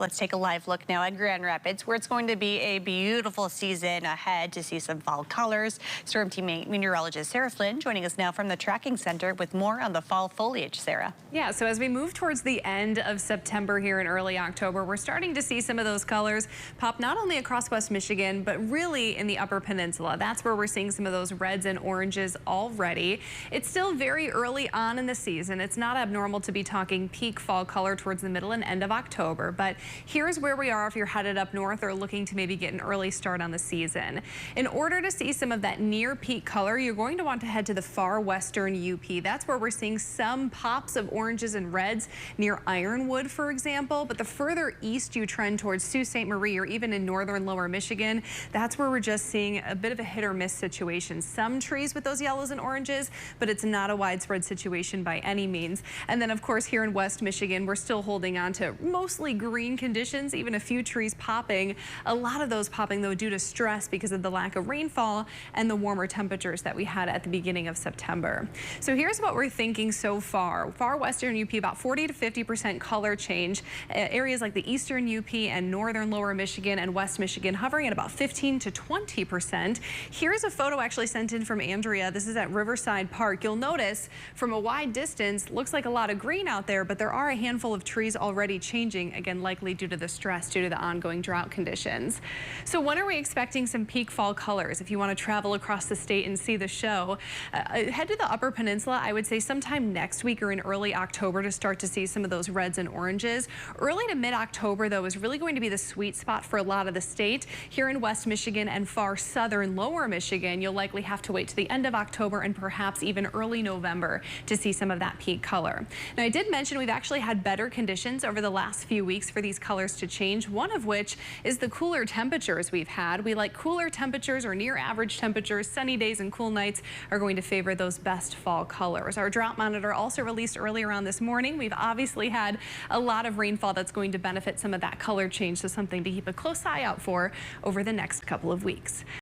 Let's take a live look now at Grand Rapids, where it's going to be a beautiful season ahead to see some fall colors. Storm team meteorologist Sarah Flynn joining us now from the tracking center with more on the fall foliage. Sarah. Yeah, so as we move towards the end of September here in early October, we're starting to see some of those colors pop not only across West Michigan, but really in the Upper Peninsula. That's where we're seeing some of those reds and oranges already. It's still very early on in the season. It's not abnormal to be talking peak fall color towards the middle and end of October, but here's where we are if you're headed up north or looking to maybe get an early start on the season. In order to see some of that near peak color, you're going to want to head to the far western UP. That's where we're seeing some pops of oranges and reds near Ironwood, for example. But the further east you trend towards Sault Ste. Marie or even in northern lower Michigan, that's where we're just seeing a bit of a hit or miss situation. Some trees with those yellows and oranges, but it's not a widespread situation by any means. And then, of course, here in West Michigan, we're still holding on to mostly green conditions, even a few trees popping. A lot of those popping, though, due to stress because of the lack of rainfall and the warmer temperatures that we had at the beginning of September. So here's what we're thinking so far. Far western UP, about 40 to 50% color change. Areas like the eastern UP and northern lower Michigan and West Michigan hovering at about 15 to 20%. Here's a photo actually sent in from Andrea. This is at Riverside Park. You'll notice from a wide distance, looks like a lot of green out there, but there are a handful of trees already changing, again, likely due to the stress due to the ongoing drought conditions. So when are we expecting some peak fall colors? If you want to travel across the state and see the show, head to the Upper Peninsula. I would say sometime next week or in early October to start to see some of those reds and oranges. Early to mid-October, though, is really going to be the sweet spot for a lot of the state. Here in West Michigan and far southern lower Michigan, you'll likely have to wait to the end of October and perhaps even early November to see some of that peak color. Now, I did mention we've actually had better conditions over the last few weeks for these colors to change, one of which is the cooler temperatures we've had. We like cooler temperatures or near average temperatures. Sunny days and cool nights are going to favor those best fall colors. Our drought monitor also released earlier on this morning. We've obviously had a lot of rainfall that's going to benefit some of that color change, so something to keep a close eye out for over the next couple of weeks.